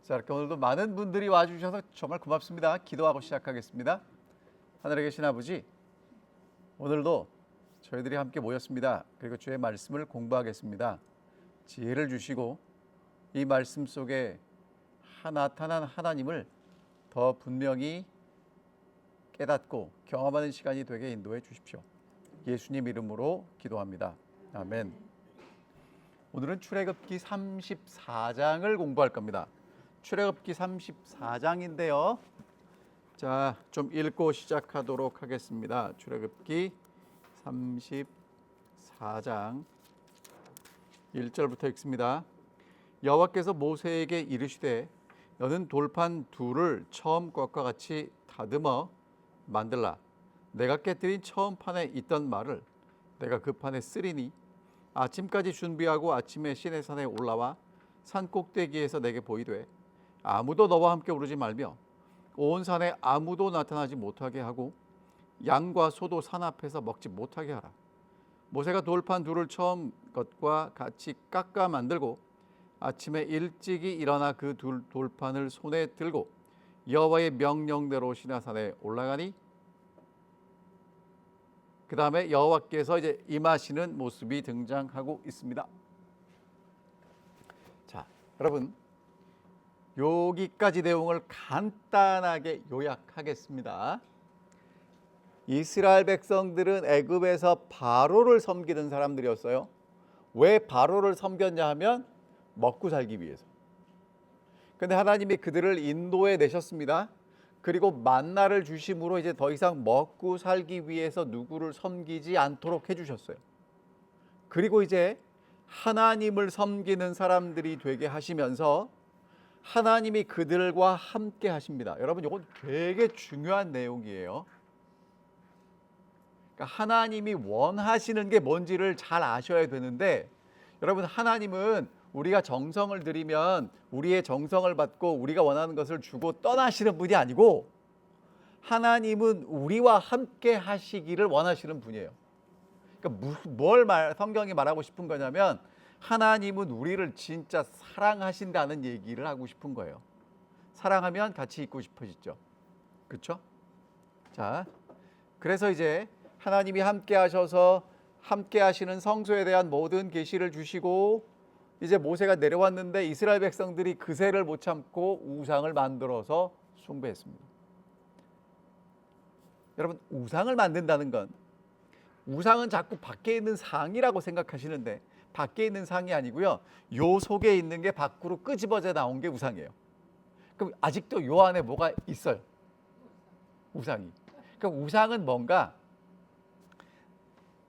자, 이렇게 오늘도 많은 분들이 와주셔서 정말 고맙습니다. 기도하고 시작하겠습니다. 하늘에 계신 아버지, 오늘도 저희들이 함께 모였습니다. 그리고 주의 말씀을 공부하겠습니다. 지혜를 주시고 이 말씀 속에 나타난 하나님을 더 분명히 깨닫고 경험하는 시간이 되게 인도해 주십시오. 예수님 이름으로 기도합니다. 아멘. 오늘은 출애굽기 34장을 공부할 겁니다. 출애굽기 34장인데요. 자, 좀 읽고 시작하도록 하겠습니다. 출애굽기 34장 1절부터 읽습니다. 여호와께서 모세에게 이르시되 너는 돌판 둘을 처음 것과 같이 다듬어 만들라. 내가 깨뜨린 처음 판에 있던 말을 내가 그 판에 쓰리니 아침까지 준비하고 아침에 시내산에 올라와 산 꼭대기에서 내게 보이되 아무도 너와 함께 오르지 말며 온 산에 아무도 나타나지 못하게 하고 양과 소도 산 앞에서 먹지 못하게 하라. 모세가 돌판 둘을 처음 것과 같이 깎아 만들고 아침에 일찍이 일어나 그 돌판을 손에 들고 여호와의 명령대로 시내산에 올라가니 그 다음에 여호와께서 이제 임하시는 모습이 등장하고 있습니다. 자, 여러분 여기까지 내용을 간단하게 요약하겠습니다. 이스라엘 백성들은 애굽에서 바로를 섬기는 사람들이었어요. 왜 바로를 섬겼냐 하면 먹고 살기 위해서. 근데 하나님이 그들을 인도해 내셨습니다. 그리고 만나를 주심으로 이제 더 이상 먹고 살기 위해서 누구를 섬기지 않도록 해주셨어요. 그리고 이제 하나님을 섬기는 사람들이 되게 하시면서 하나님이 그들과 함께 하십니다. 여러분 이건 되게 중요한 내용이에요. 그러니까 하나님이 원하시는 게 뭔지를 잘 아셔야 되는데, 여러분 하나님은 우리가 정성을 들이면 우리의 정성을 받고 우리가 원하는 것을 주고 떠나시는 분이 아니고, 하나님은 우리와 함께 하시기를 원하시는 분이에요. 그러니까 성경이 말하고 싶은 거냐면 하나님은 우리를 진짜 사랑하신다는 얘기를 하고 싶은 거예요. 사랑하면 같이 있고 싶어지죠. 그렇죠? 자, 그래서 이제 하나님이 함께 하셔서 함께 하시는 성소에 대한 모든 계시를 주시고, 이제 모세가 내려왔는데 이스라엘 백성들이 그새를 못 참고 우상을 만들어서 숭배했습니다. 여러분 우상을 만든다는 건, 우상은 자꾸 밖에 있는 상이라고 생각하시는데 밖에 있는 상이 아니고요, 요 속에 있는 게 밖으로 끄집어져 나온 게 우상이에요. 그럼 아직도 요 안에 뭐가 있어요? 우상이. 그러니까 우상은 뭔가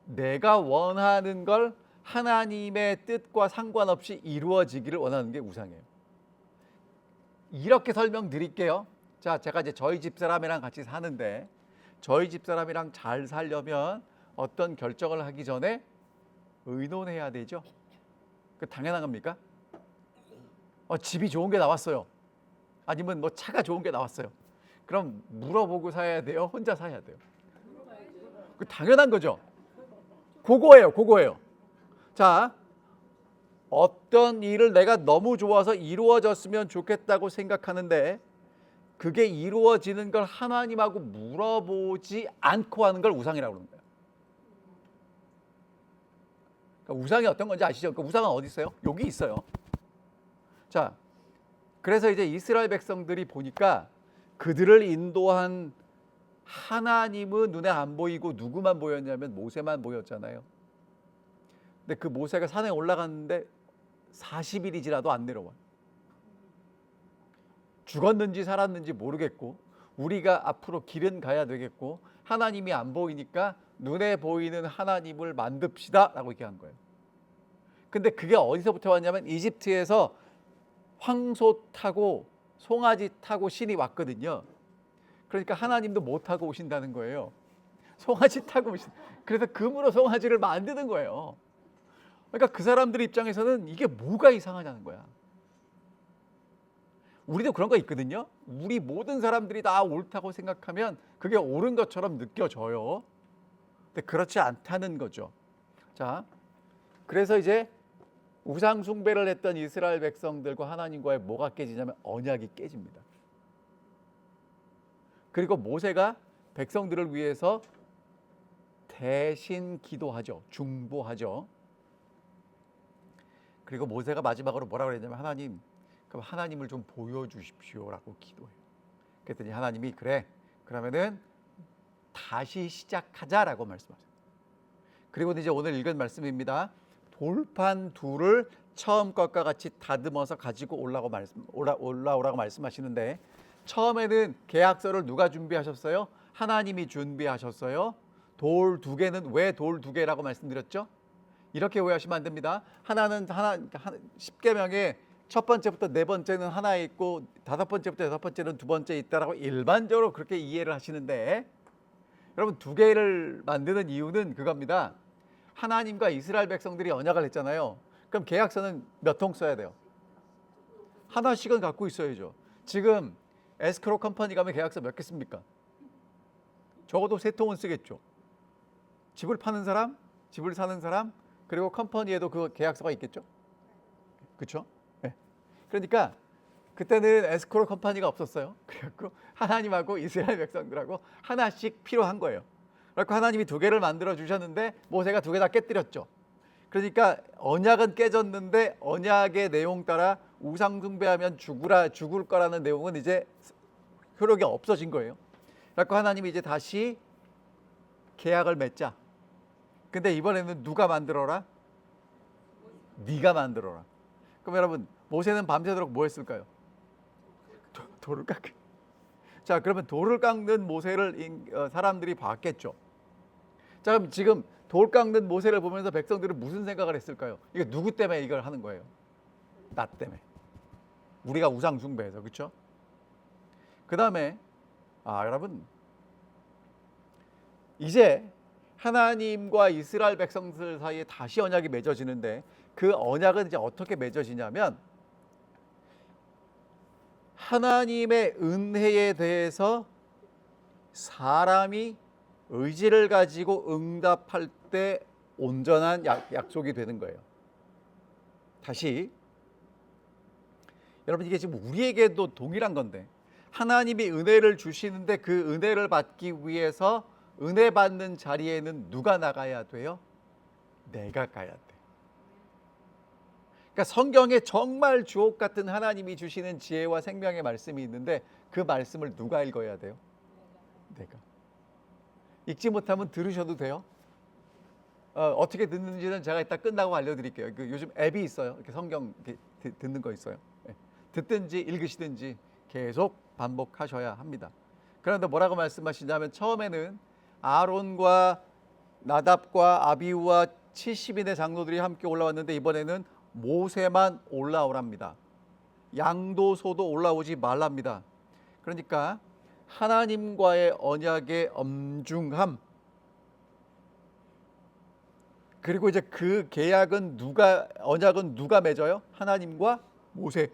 내가 원하는 걸 하나님의 뜻과 상관없이 이루어지기를 원하는 게 우상이에요. 이렇게 설명드릴게요. 자, 제가 이제 저희 집사람이랑 같이 사는데 저희 집사람이랑 잘 살려면 어떤 결정을 하기 전에 의논해야 되죠. 그 당연한 겁니까? 집이 좋은 게 나왔어요. 아니면 뭐 차가 좋은 게 나왔어요. 그럼 물어보고 사야 돼요? 혼자 사야 돼요? 그 당연한 거죠. 그거예요. 자, 어떤 일을 내가 너무 좋아서 이루어졌으면 좋겠다고 생각하는데 그게 이루어지는 걸 하나님하고 물어보지 않고 하는 걸 우상이라고 그러는 거예요. 그러니까 우상이 어떤 건지 아시죠? 그러니까 우상은 어디 있어요? 여기 있어요. 자, 그래서 이제 이스라엘 백성들이 보니까 그들을 인도한 하나님은 눈에 안 보이고 누구만 보였냐면 모세만 보였잖아요. 근데 그 모세가 산에 올라갔는데 40일이 지나도 안 내려와요. 죽었는지 살았는지 모르겠고 우리가 앞으로 길은 가야 되겠고 하나님이 안 보이니까 눈에 보이는 하나님을 만듭시다 라고 얘기한 거예요. 근데 그게 어디서부터 왔냐면 이집트에서 황소 타고 송아지 타고 신이 왔거든요. 그러니까 하나님도 못 타고 오신다는 거예요. 송아지 타고 오신. 그래서 금으로 송아지를 만드는 거예요. 그러니까 그 사람들 입장에서는 이게 뭐가 이상하냐는 거야. 우리도 그런 거 있거든요. 우리 모든 사람들이 다 옳다고 생각하면 그게 옳은 것처럼 느껴져요. 근데 그렇지 않다는 거죠. 자, 그래서 이제 우상 숭배를 했던 이스라엘 백성들과 하나님과의 뭐가 깨지냐면 언약이 깨집니다. 그리고 모세가 백성들을 위해서 대신 기도하죠. 중보하죠. 그리고 모세가 마지막으로 뭐라고 그랬냐면 하나님, 그럼 하나님을 좀 보여주십시오라고 기도해요. 그랬더니 하나님이 그래, 그러면은 다시 시작하자라고 말씀하세요. 그리고 이제 오늘 읽은 말씀입니다. 돌판 둘을 처음 것과 같이 다듬어서 가지고 올라오라고 말씀하시는데, 처음에는 계약서를 누가 준비하셨어요? 하나님이 준비하셨어요. 돌 두 개는 왜 돌 두 개라고 말씀드렸죠? 이렇게 오해하시면 안 됩니다. 하나는 10계명에 첫 번째부터 네 번째는 하나 있고 다섯 번째부터 여섯 번째는 두 번째 있다라고 일반적으로 그렇게 이해를 하시는데, 여러분 두 개를 만드는 이유는 그겁니다. 하나님과 이스라엘 백성들이 언약을 했잖아요. 그럼 계약서는 몇 통 써야 돼요? 하나씩은 갖고 있어야죠. 지금 에스크로 컴퍼니 가면 계약서 몇 개 씁니까? 적어도 3통은 쓰겠죠. 집을 파는 사람, 집을 사는 사람, 그리고 컴퍼니에도 그 계약서가 있겠죠. 그렇죠? 네. 그러니까 그때는 에스크로 컴퍼니가 없었어요. 그래갖고 하나님하고 이스라엘 백성들하고 하나씩 필요한 거예요. 그래서 하나님이 두 개를 만들어 주셨는데 모세가 두 개 다 깨뜨렸죠. 그러니까 언약은 깨졌는데 언약의 내용 따라 우상 숭배하면 죽을 거라는 내용은 이제 효력이 없어진 거예요. 그래서 하나님이 이제 다시 계약을 맺자. 근데 이번에는 누가 만들어라? 네가 만들어라. 그럼 여러분 모세는 밤새도록 뭐 했을까요? 돌을 깎. 자, 그러면 돌을 깎는 모세를 사람들이 봤겠죠. 자, 그럼 지금 돌 깎는 모세를 보면서 백성들은 무슨 생각을 했을까요? 이거 누구 때문에 이걸 하는 거예요? 나 때문에. 우리가 우상 숭배해서. 그렇죠? 그다음에 여러분 이제 하나님과 이스라엘 백성들 사이에 다시 언약이 맺어지는데, 그 언약은 이제 어떻게 맺어지냐면 하나님의 은혜에 대해서 사람이 의지를 가지고 응답할 때 온전한 약속이 되는 거예요. 다시 여러분, 이게 지금 우리에게도 동일한 건데, 하나님이 은혜를 주시는데 그 은혜를 받기 위해서 은혜 받는 자리에는 누가 나가야 돼요? 내가 가야 돼. 그러니까 성경에 정말 주옥 같은 하나님이 주시는 지혜와 생명의 말씀이 있는데 그 말씀을 누가 읽어야 돼요? 내가. 읽지 못하면 들으셔도 돼요. 어떻게 듣는지는 제가 이따 끝나고 알려드릴게요. 요즘 앱이 있어요. 이렇게 성경 이렇게 듣는 거 있어요. 듣든지 읽으시든지 계속 반복하셔야 합니다. 그런데 뭐라고 말씀하시냐면, 처음에는 아론과 나답과 아비후와 70인의 장로들이 함께 올라왔는데 이번에는 모세만 올라오랍니다. 양도소도 올라오지 말랍니다. 그러니까 하나님과의 언약의 엄중함, 그리고 이제 그 언약은 누가 맺어요? 하나님과 모세.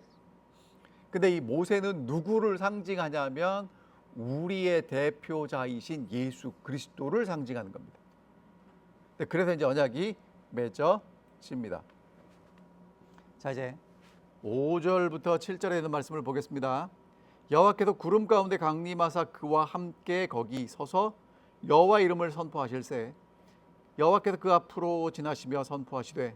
근데 이 모세는 누구를 상징하냐면 우리의 대표자이신 예수 그리스도를 상징하는 겁니다. 그래서 이제 언약이 맺어집니다. 자, 이제 5절부터 7절에 있는 말씀을 보겠습니다. 여호와께서 구름 가운데 강림하사 그와 함께 거기 서서 여호와 이름을 선포하실세, 여호와께서 그 앞으로 지나시며 선포하시되,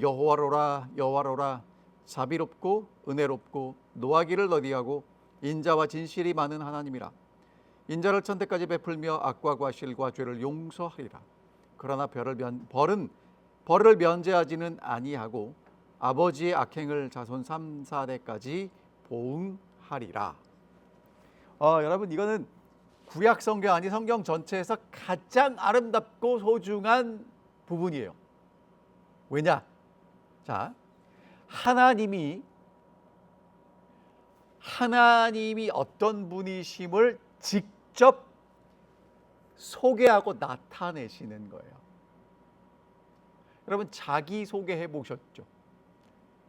여호와로라 여호와로라, 자비롭고 은혜롭고 노하기를 더디하고 인자와 진실이 많은 하나님이라. 인자를 천대까지 베풀며 악과 과실과 죄를 용서하리라. 그러나 벌을 면제하지는 아니하고 아버지의 악행을 자손 3, 4대까지 보응하리라. 여러분, 이거는 구약 성경 아니 성경 전체에서 가장 아름답고 소중한 부분이에요. 왜냐? 자, 하나님이 어떤 분이심을 직접 소개하고 나타내시는 거예요. 여러분, 자기 소개해 보셨죠?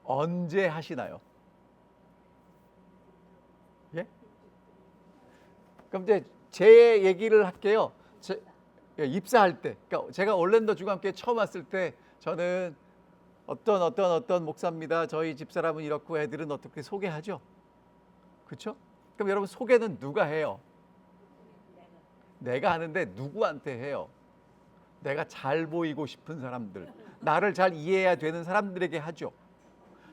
언제 하시나요? 예? 그럼 이제 제 얘기를 할게요. 입사할 때, 그러니까 제가 올랜도 주간교회 처음 왔을 때 저는 어떤 목사입니다. 저희 집사람은 이렇고 애들은 어떻게 소개하죠? 그렇죠? 그럼 여러분 소개는 누가 해요? 내가 하는데 누구한테 해요? 내가 잘 보이고 싶은 사람들, 나를 잘 이해해야 되는 사람들에게 하죠.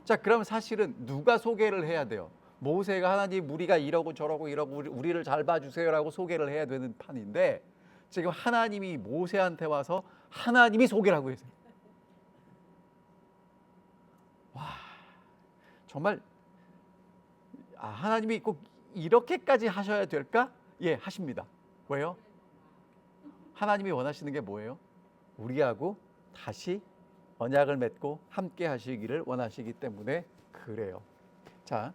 자, 그럼 사실은 누가 소개를 해야 돼요? 모세가 하나님 우리가 이러고 저러고 이러고 우리를 잘 봐주세요라고 소개를 해야 되는 판인데 지금 하나님이 모세한테 와서 하나님이 소개를 하고 계세요. 와, 정말 하나님이 꼭 이렇게까지 하셔야 될까? 예, 하십니다. 왜요? 하나님이 원하시는 게 뭐예요? 우리하고 다시 언약을 맺고 함께 하시기를 원하시기 때문에 그래요. 자,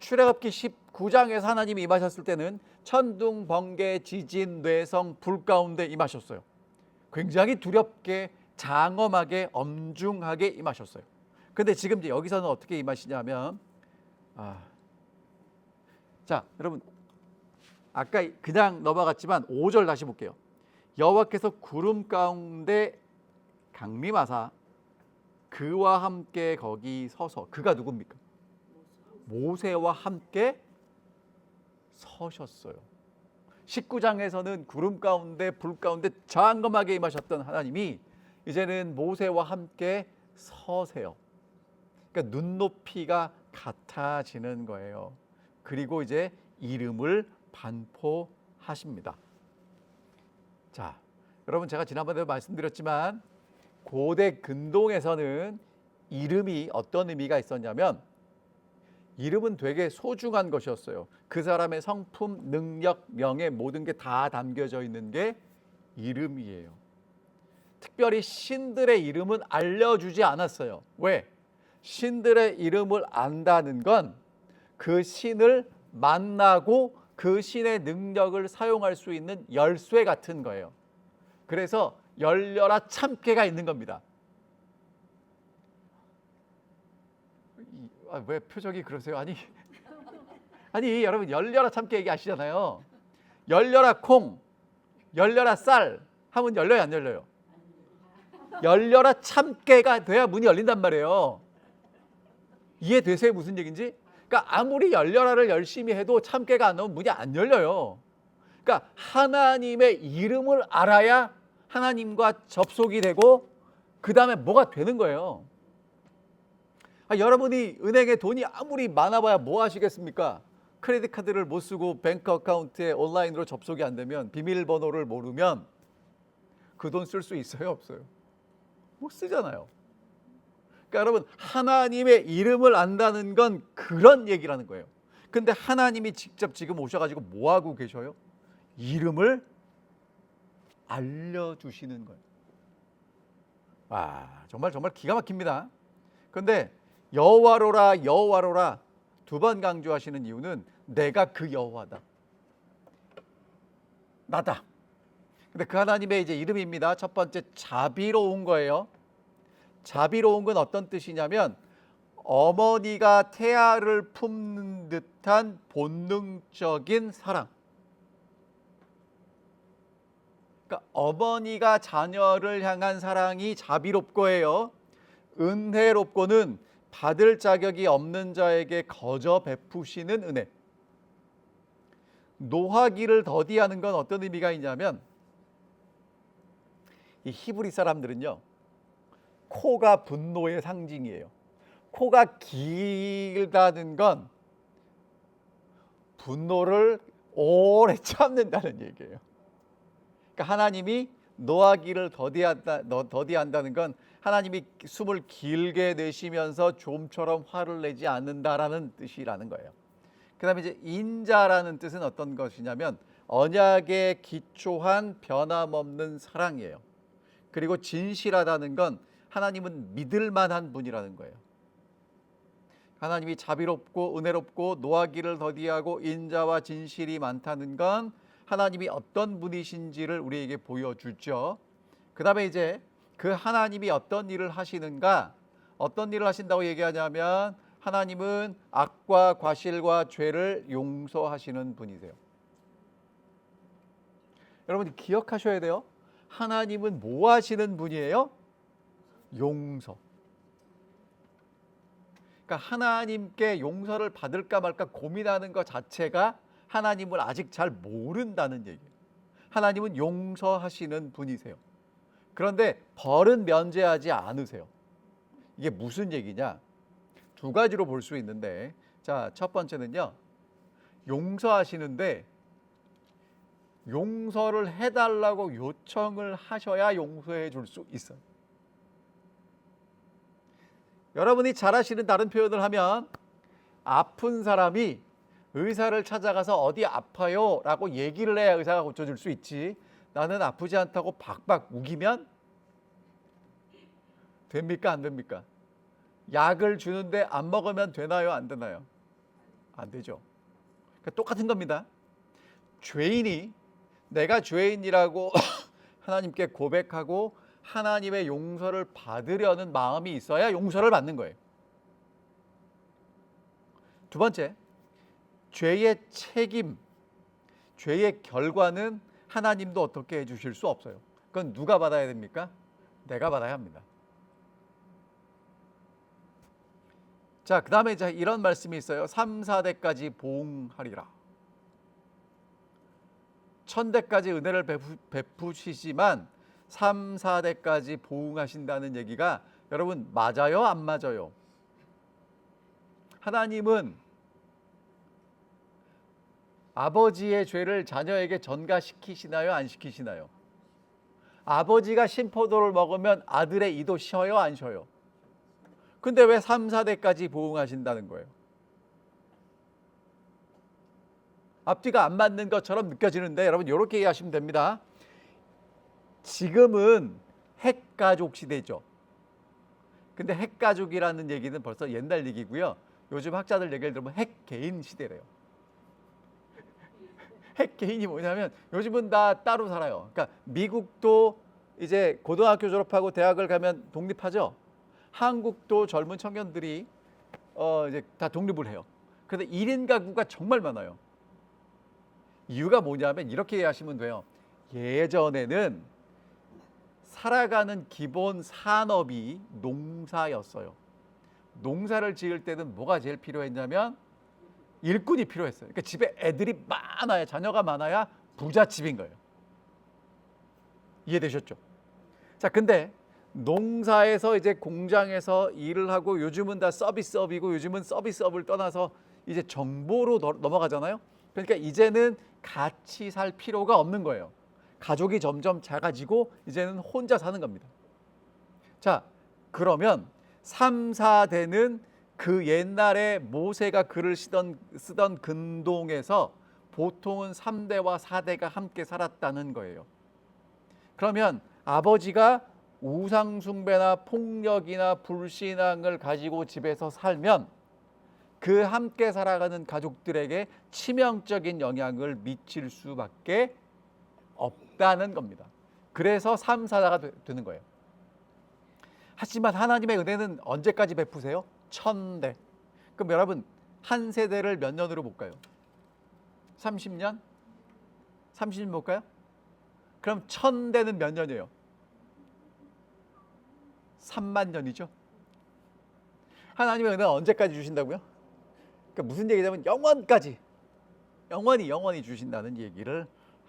출애굽기 19장에서 하나님이 임하셨을 때는 천둥, 번개, 지진, 뇌성, 불 가운데 임하셨어요. 굉장히 두렵게 장엄하게 엄중하게 임하셨어요. 근데 지금 이제 여기서는 어떻게 임하시냐면 자, 여러분 아까 그냥 넘어갔지만 5절 다시 볼게요. 여호와께서 구름 가운데 강림하사 그와 함께 거기 서서, 그가 누굽니까? 모세와 함께 서셨어요. 19장에서는 구름 가운데 불 가운데 장엄하게 임하셨던 하나님이 이제는 모세와 함께 서세요. 그러니까 눈높이가 같아지는 거예요. 그리고 이제 이름을 반포하십니다. 자, 여러분 제가 지난번에도 말씀드렸지만 고대 근동에서는 이름이 어떤 의미가 있었냐면 이름은 되게 소중한 것이었어요. 그 사람의 성품, 능력, 명예 모든 게 다 담겨져 있는 게 이름이에요. 특별히 신들의 이름은 알려주지 않았어요. 왜? 신들의 이름을 안다는 건 그 신을 만나고 그 신의 능력을 사용할 수 있는 열쇠 같은 거예요. 그래서 열려라 참깨가 있는 겁니다. 왜 표정이 그러세요? 아니 여러분 열려라 참깨 얘기 아시잖아요. 열려라 콩, 열려라 쌀 하면 열려요, 안 열려요? 열려라 참깨가 돼야 문이 열린단 말이에요. 이해되세요? 무슨 얘기인지? 그러니까 아무리 열려라를 열심히 해도 참깨가 안 나오면 문이 안 열려요. 그러니까 하나님의 이름을 알아야 하나님과 접속이 되고 그 다음에 뭐가 되는 거예요. 여러분이 은행에 돈이 아무리 많아봐야 뭐 하시겠습니까? 크레딧 카드를 못 쓰고 뱅크 어카운트에 온라인으로 접속이 안 되면, 비밀번호를 모르면 그 돈 쓸 수 있어요, 없어요? 못 쓰잖아요. 그러니까 여러분 하나님의 이름을 안다는 건 그런 얘기라는 거예요. 근데 하나님이 직접 지금 오셔가지고 뭐 하고 계셔요? 이름을 알려주시는 거예요. 정말 기가 막힙니다. 근데 여호와로라 여호와로라 두 번 강조하시는 이유는 내가 그 여호와다, 나다. 근데 그 하나님의 이제 이름입니다. 첫 번째 자비로운 거예요. 자비로운 건 어떤 뜻이냐면 어머니가 태아를 품는 듯한 본능적인 사랑. 그러니까 어머니가 자녀를 향한 사랑이 자비롭고예요. 은혜롭고는 받을 자격이 없는 자에게 거저 베푸시는 은혜. 노하기를 더디하는 건 어떤 의미가 있냐면 이 히브리 사람들은요, 코가 분노의 상징이에요. 코가 길다는 건 분노를 오래 참는다는 얘기예요. 그러니까 하나님이 노하기를 더디한다는 건 하나님이 숨을 길게 내쉬면서 좀처럼 화를 내지 않는다라는 뜻이라는 거예요. 그 다음에 이제 인자라는 뜻은 어떤 것이냐면 언약에 기초한 변함없는 사랑이에요. 그리고 진실하다는 건 하나님은 믿을 만한 분이라는 거예요. 하나님이 자비롭고 은혜롭고 노하기를 더디하고 인자와 진실이 많다는 건 하나님이 어떤 분이신지를 우리에게 보여주죠. 그 다음에 이제 그 하나님이 어떤 일을 하시는가, 어떤 일을 하신다고 얘기하냐면 하나님은 악과 과실과 죄를 용서하시는 분이세요. 여러분 기억하셔야 돼요. 하나님은 뭐 하시는 분이에요? 용서. 그러니까 하나님께 용서를 받을까 말까 고민하는 것 자체가 하나님을 아직 잘 모른다는 얘기예요. 하나님은 용서하시는 분이세요. 그런데 벌은 면제하지 않으세요. 이게 무슨 얘기냐? 두 가지로 볼 수 있는데, 자, 첫 번째는요, 용서하시는데 용서를 해달라고 요청을 하셔야 용서해 줄 수 있어요. 여러분이 잘 아시는 다른 표현을 하면, 아픈 사람이 의사를 찾아가서 어디 아파요? 라고 얘기를 해야 의사가 고쳐줄 수 있지, 나는 아프지 않다고 박박 우기면 됩니까? 안 됩니까? 약을 주는데 안 먹으면 되나요? 안 되나요? 안 되죠. 그러니까 똑같은 겁니다. 죄인이 내가 죄인이라고 하나님께 고백하고 하나님의 용서를 받으려는 마음이 있어야 용서를 받는 거예요. 두 번째, 죄의 책임, 죄의 결과는 하나님도 어떻게 해주실 수 없어요. 그건 누가 받아야 됩니까? 내가 받아야 합니다. 자, 그 다음에 이런 말씀이 있어요. 3, 4대까지 보응하리라. 1000대까지 은혜를 베푸시지만 3, 4대까지 보응하신다는 얘기가 여러분 맞아요? 안 맞아요? 하나님은 아버지의 죄를 자녀에게 전가시키시나요? 안 시키시나요? 아버지가 심포도를 먹으면 아들의 이도 쉬어요? 안 쉬어요? 근데 왜 3, 4대까지 보응하신다는 거예요? 앞뒤가 안 맞는 것처럼 느껴지는데 여러분 이렇게 이해하시면 됩니다. 지금은 핵가족 시대죠. 근데 핵가족이라는 얘기는 벌써 옛날 얘기고요. 요즘 학자들 얘기를 들으면 핵개인 시대래요. 핵개인이 뭐냐면 요즘은 다 따로 살아요. 그러니까 미국도 이제 고등학교 졸업하고 대학을 가면 독립하죠. 한국도 젊은 청년들이 이제 다 독립을 해요. 그런데 1인 가구가 정말 많아요. 이유가 뭐냐면 이렇게 이해하시면 돼요. 예전에는 살아가는 기본 산업이 농사였어요. 농사를 지을 때는 뭐가 제일 필요했냐면 일꾼이 필요했어요. 그러니까 집에 애들이 많아야, 자녀가 많아야 부잣집인 거예요. 이해되셨죠? 자, 근데 농사에서 이제 공장에서 일을 하고 요즘은 다 서비스업이고 요즘은 서비스업을 떠나서 이제 정보로 넘어가잖아요. 그러니까 이제는 같이 살 필요가 없는 거예요. 가족이 점점 작아지고 이제는 혼자 사는 겁니다. 자, 그러면 3, 4대는 그 옛날에 모세가 글을 쓰던 근동에서 보통은 3대와 4대가 함께 살았다는 거예요. 그러면 아버지가 우상숭배나 폭력이나 불신앙을 가지고 집에서 살면 그 함께 살아가는 가족들에게 치명적인 영향을 미칠 수밖에 없다는 겁니다. 그래서 3, 4대가 되는 거예요. 하지만 하나님의 은혜는 언제까지 베푸세요? 1000대. 그럼 여러분 한 세대를 몇 년으로 볼까요? 30년? 30년 볼까요? 그럼 1000대는 몇 년이에요? 3만 년이죠. 하나님의 은혜는 언제까지 주신다고요? 그러니까 무슨 얘기냐면 영원까지, 영원히 주신다는 얘기를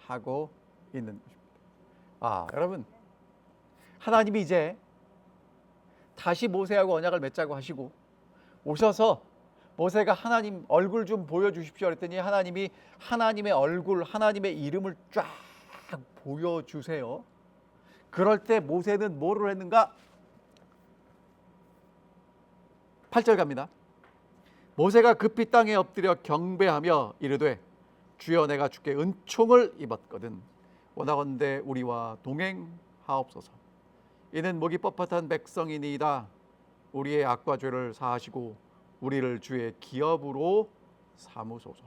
하고 있는 것입니다. 여러분, 하나님이 이제 다시 모세하고 언약을 맺자고 하시고 오셔서 모세가 하나님 얼굴 좀 보여주십시오 그랬더니 하나님이 하나님의 얼굴, 하나님의 이름을 쫙 보여주세요. 그럴 때 모세는 뭐를 했는가? 8절 갑니다. 모세가 급히 땅에 엎드려 경배하며 이르되 주여 내가 주께 은총을 입었거든 원하건대 우리와 동행하옵소서. 이는 목이 뻣뻣한 백성이니이다. 우리의 악과 죄를 사하시고 우리를 주의 기업으로 삼으소서.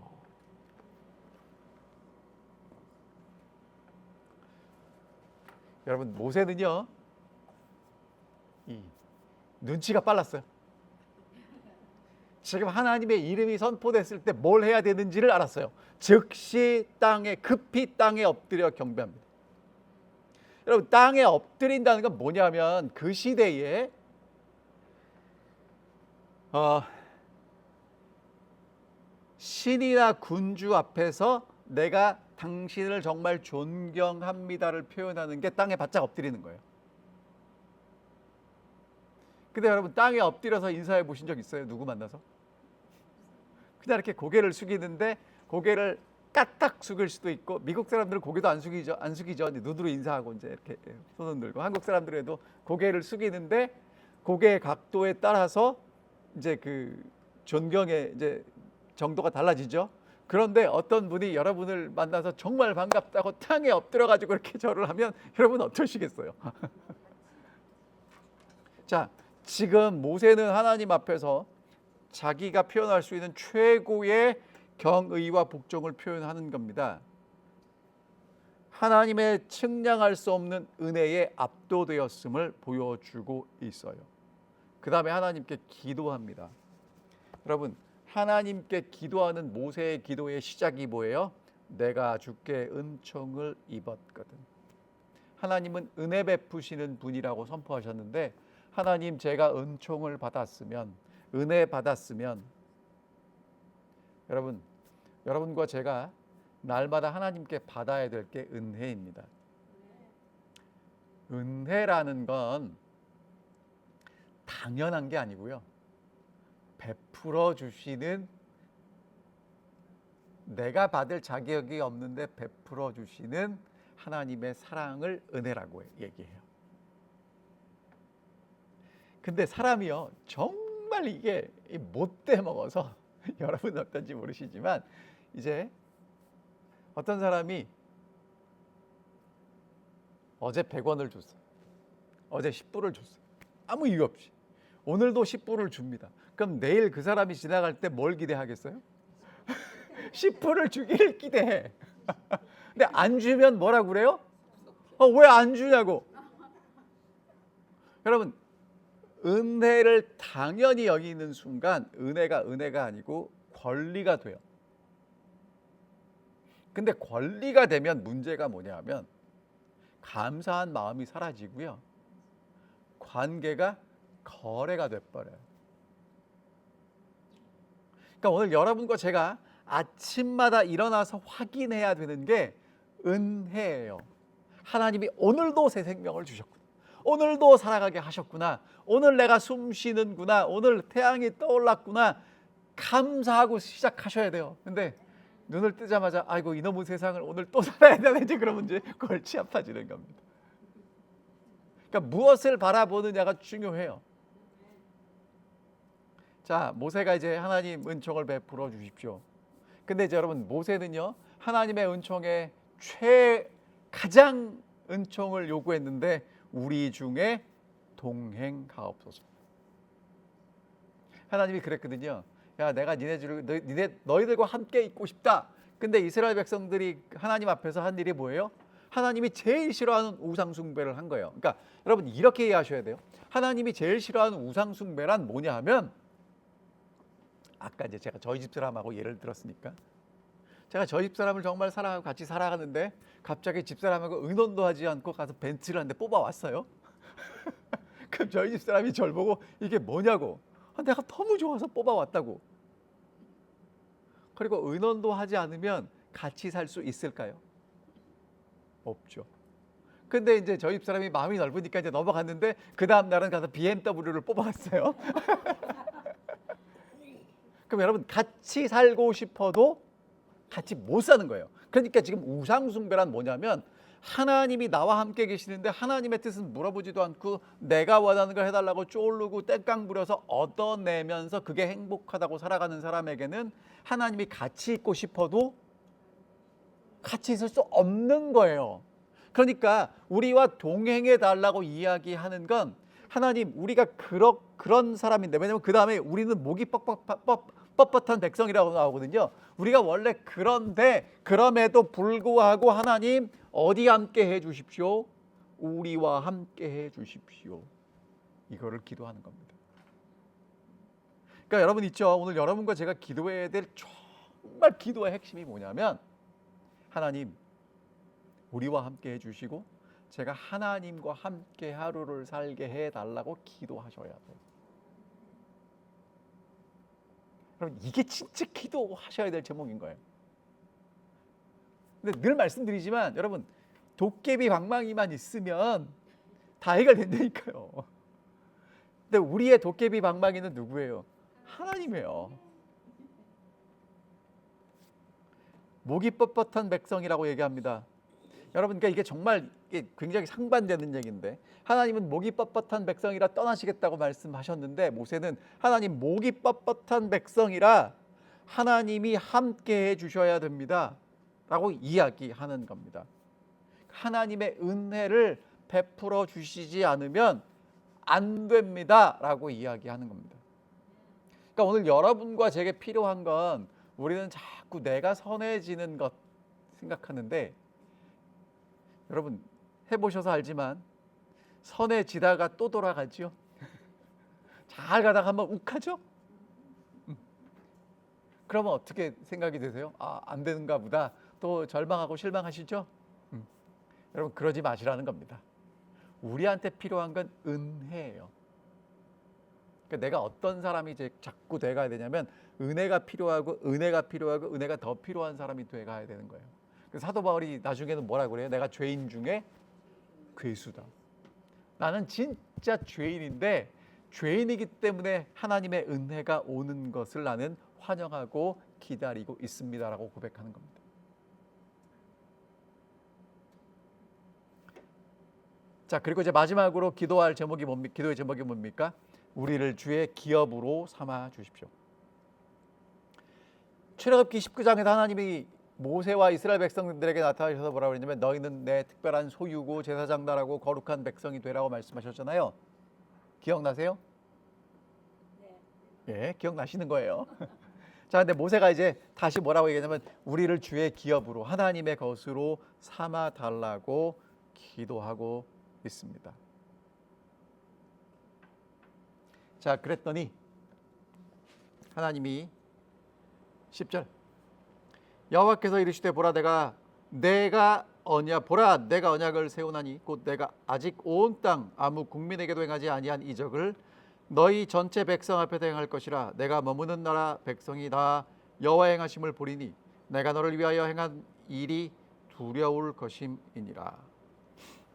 여러분 모세는요 이 눈치가 빨랐어요. 지금 하나님의 이름이 선포됐을 때 뭘 해야 되는지를 알았어요. 즉시 급히 땅에 엎드려 경배합니다. 여러분 땅에 엎드린다는 건 뭐냐면 그 시대에 신이나 군주 앞에서 내가 당신을 정말 존경합니다를 표현하는 게 땅에 바짝 엎드리는 거예요. 근데 여러분 땅에 엎드려서 인사해 보신 적 있어요? 누구 만나서? 그냥 이렇게 고개를 숙이는데 고개를 까딱 숙일 수도 있고, 미국 사람들은 고개도 안 숙이죠. 눈으로 인사하고 이제 이렇게 손을 들고, 한국 사람들에도 고개를 숙이는데 고개의 각도에 따라서 이제 그 존경의 이제 정도가 달라지죠. 그런데 어떤 분이 여러분을 만나서 정말 반갑다고 땅에 엎드려 가지고 이렇게 절을 하면 여러분 어떠시겠어요? 자, 지금 모세는 하나님 앞에서 자기가 표현할 수 있는 최고의 경의와 복종을 표현하는 겁니다. 하나님의 측량할 수 없는 은혜에 압도되었음을 보여주고 있어요. 그 다음에 하나님께 기도합니다. 여러분, 하나님께 기도하는 모세의 기도의 시작이 뭐예요? 내가 주께 은총을 입었거든. 하나님은 은혜 베푸시는 분이라고 선포하셨는데, 하나님, 제가 은총을 받았으면, 은혜 받았으면, 여러분과 제가 날마다 하나님께 받아야 될 게 은혜입니다. 은혜라는 건 당연한 게 아니고요, 베풀어 주시는, 내가 받을 자격이 없는데 베풀어 주시는 하나님의 사랑을 은혜라고 얘기해요. 근데 사람이요, 정말 이게 못돼 먹어서 여러분 어떤지 모르시지만, 이제 어떤 사람이 어제 100원을 줬어, 어제 10불을 줬어, 아무 이유 없이 오늘도 10불을 줍니다. 그럼 내일 그 사람이 지나갈 때 뭘 기대하겠어요? 10불을 주기를 기대해. 근데 안 주면 뭐라 그래요? 왜 안 주냐고. 여러분, 은혜를 당연히 여기는 순간 은혜가 아니고 권리가 돼요. 근데 권리가 되면 문제가 뭐냐면 감사한 마음이 사라지고요, 관계가 거래가 돼버려요. 그러니까 오늘 여러분과 제가 아침마다 일어나서 확인해야 되는 게 은혜예요. 하나님이 오늘도 새 생명을 주셨구나, 오늘도 살아가게 하셨구나, 오늘 내가 숨 쉬는구나, 오늘 태양이 떠올랐구나, 감사하고 시작하셔야 돼요. 근데 눈을 뜨자마자 아이고 이놈의 세상을 오늘 또 살아야 되나, 이제 그러면 이제 골치 아파지는 겁니다. 그러니까 무엇을 바라보느냐가 중요해요. 자, 모세가 이제 하나님 은총을 베풀어 주십시오. 근데 이제 여러분, 모세는요, 하나님의 은총에 가장 은총을 요구했는데, 우리 중에 동행하옵소서. 하나님이 그랬거든요. 야, 내가 너희들과 함께 있고 싶다. 근데 이스라엘 백성들이 하나님 앞에서 한 일이 뭐예요? 하나님이 제일 싫어하는 우상 숭배를 한 거예요. 그러니까 여러분, 이렇게 이해하셔야 돼요. 하나님이 제일 싫어하는 우상 숭배란 뭐냐 하면, 아까 이제 제가 저희 집 사람하고 예를 들었으니까, 제가 저희 집 사람을 정말 사랑하고 같이 살아가는데 갑자기 집 사람하고 의논도 하지 않고 가서 벤츠를 한 대 뽑아왔어요. 그럼 저희 집 사람이 저를 보고 이게 뭐냐고, 내가 너무 좋아서 뽑아왔다고. 그리고 의논도 하지 않으면 같이 살 수 있을까요? 없죠. 근데 이제 저희 집 사람이 마음이 넓으니까 이제 넘어갔는데, 그 다음 날은 가서 BMW를 뽑아왔어요. 그럼 여러분, 같이 살고 싶어도 같이 못 사는 거예요. 그러니까 지금 우상숭배란 뭐냐면, 하나님이 나와 함께 계시는데 하나님의 뜻은 물어보지도 않고 내가 원하는 걸 해달라고 쫄르고 땡깡 부려서 얻어내면서 그게 행복하다고 살아가는 사람에게는 하나님이 같이 있고 싶어도 같이 있을 수 없는 거예요. 그러니까 우리와 동행해 달라고 이야기하는 건, 하나님, 우리가 그런 사람인데, 왜냐면 그 다음에 우리는 목이 뻣뻣한 백성이라고 나오거든요. 우리가 원래 그런데 그럼에도 불구하고 하나님 어디 함께 해 주십시오? 우리와 함께 해 주십시오. 이거를 기도하는 겁니다. 그러니까 여러분 있죠, 오늘 여러분과 제가 기도해야 될 정말 기도의 핵심이 뭐냐면, 하나님 우리와 함께 해 주시고 제가 하나님과 함께 하루를 살게 해 달라고 기도하셔야 돼요. 여러분 이게 진짜 기도하셔야 될 제목인 거예요. 근데 늘 말씀드리지만 여러분 도깨비 방망이만 있으면 다 해결된다니까요. 근데 우리의 도깨비 방망이는 누구예요? 하나님이에요. 목이 뻣뻣한 백성이라고 얘기합니다. 여러분 그러니까 이게 정말 굉장히 상반되는 얘기인데 하나님은 목이 뻣뻣한 백성이라 떠나시겠다고 말씀하셨는데 모세는 하나님 목이 뻣뻣한 백성이라 하나님이 함께 해 주셔야 됩니다 라고 이야기하는 겁니다. 하나님의 은혜를 베풀어 주시지 않으면 안 됩니다 라고 이야기하는 겁니다. 그러니까 오늘 여러분과 제게 필요한 건 우리는 자꾸 내가 선해지는 것 생각하는데 여러분 해보셔서 알지만 선해지다가 또 돌아가지요. 잘 가다가 한번 욱하죠. 그러면 어떻게 생각이 되세요? 안 되는가 보다. 또 절망하고 실망하시죠? 여러분 그러지 마시라는 겁니다. 우리한테 필요한 건 은혜예요. 그러니까 내가 어떤 사람이 이제 자꾸 돼가야 되냐면 은혜가 필요하고 은혜가 더 필요한 사람이 돼가야 되는 거예요. 그래서 사도 바울이 나중에는 뭐라고 그래요? 내가 죄인 중에 괴수다. 나는 진짜 죄인인데 죄인이기 때문에 하나님의 은혜가 오는 것을 나는 환영하고 기다리고 있습니다라고 고백하는 겁니다. 자, 그리고 이제 마지막으로 기도의 제목이 뭡니까? 우리를 주의 기업으로 삼아 주십시오. 출애굽기 19장에서 하나님이 모세와 이스라엘 백성들에게 나타나셔서 뭐라고 그랬냐면 너희는 내 특별한 소유고 제사장 나라고 거룩한 백성이 되라고 말씀하셨잖아요. 기억나세요? 예, 기억나시는 거예요. 자, 근데 모세가 이제 다시 뭐라고 얘기하냐면 우리를 주의 기업으로 하나님의 것으로 삼아 달라고 기도하고 있습니다. 자, 그랬더니 하나님이 10절 여호와께서 이르시되 보라 내가 언약을 세우나니 곧 내가 아직 온 땅 아무 국민에게도 행하지 아니한 이적을 너희 전체 백성 앞에서 행할 것이라. 내가 머무는 나라 백성이 다 여호와의 행하심을 보리니 내가 너를 위하여 행한 일이 두려울 것임이니라.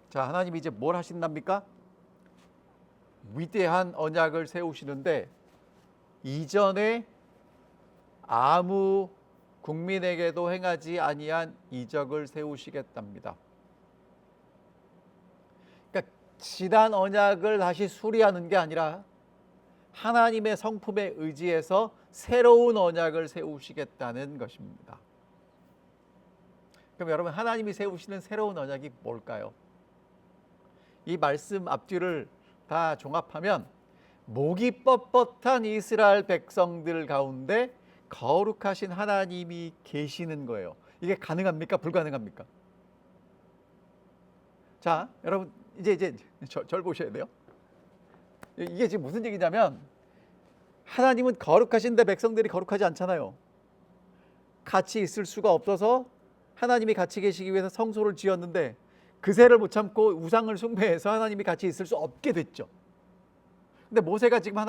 자, 하나님이 이제 뭘 하신답니까? 위대한 언약을 세우시는데 이전에 아무 국민에게도 행하지 아니한 이적을 세우시겠답니다. 그러니까 지난 언약을 다시 수리하는 게 아니라 하나님의 성품에 의지해서 새로운 언약을 세우시겠다는 것입니다. 그럼 여러분 하나님이 세우시는 새로운 언약이 뭘까요? 이 말씀 앞뒤를 다 종합하면 목이 뻣뻣한 이스라엘 백성들 가운데 거룩하신 하나님이 계시는 거예요. 이게 가능합니까? 불가능합니까? 자, 여러분 이제 절 보셔야 돼요. 이게 지금 무슨 얘기냐면 하나님은 거룩하신데 백성들이 거룩하지 않잖아요. 같이 있을 수가 없어서 하나님이 같이 계시기 위해서 성소를 지었는데 그새를 못 참고 우상을 숭배해서 하나님이 같이 있을 수 없게 됐죠. 근데 모세가 지금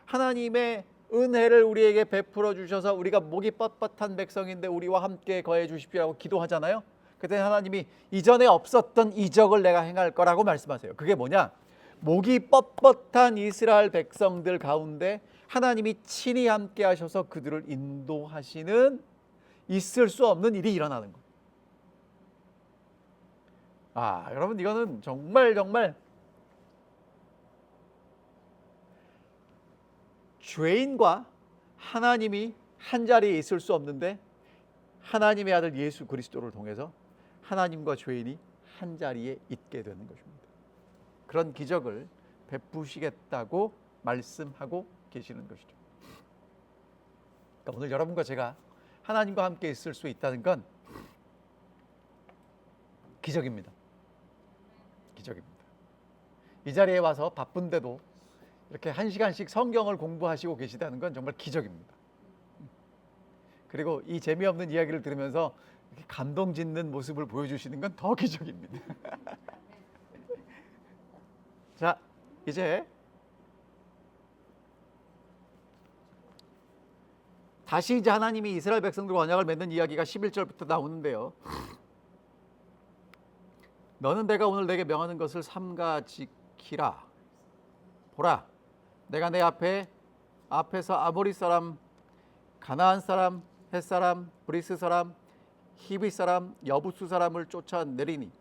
하나님의 은혜를 우리에게 베풀어 주셔서 우리가 목이 뻣뻣한 백성인데 우리와 함께 거해 주십시오라고 기도하잖아요. 그때 하나님이 이전에 없었던 이적을 내가 행할 거라고 말씀하세요. 그게 뭐냐? 목이 뻣뻣한 이스라엘 백성들 가운데 하나님이 친히 함께 하셔서 그들을 인도하시는 있을 수 없는 일이 일어나는 거예요. 여러분 이거는 정말 죄인과 하나님이 한 자리에 있을 수 없는데 하나님의 아들 예수 그리스도를 통해서 하나님과 죄인이 한 자리에 있게 되는 것입니다. 그런 기적을 베푸시겠다고 말씀하고 계시는 것이죠. 그러니까 오늘 여러분과 제가 하나님과 함께 있을 수 있다는 건 기적입니다. 기적입니다. 이 자리에 와서 바쁜데도 이렇게 1시간씩 성경을 공부하시고 계시다는 건 정말 기적입니다. 그리고 이 재미없는 이야기를 들으면서 이렇게 감동 짓는 모습을 보여주시는 건 더 기적입니다. 자, 이제 다시 이제 하나님이 이스라엘 백성들과 언약을 맺는 이야기가 11절부터 나오는데요. 너는 내가 오늘 내게 명하는 것을 삼가 지키라. 보라, 내가 내 앞에서 아모리 사람, 가나안 사람, 헷 사람, 브리스 사람, 히비 사람, 여부수 사람을 쫓아내리니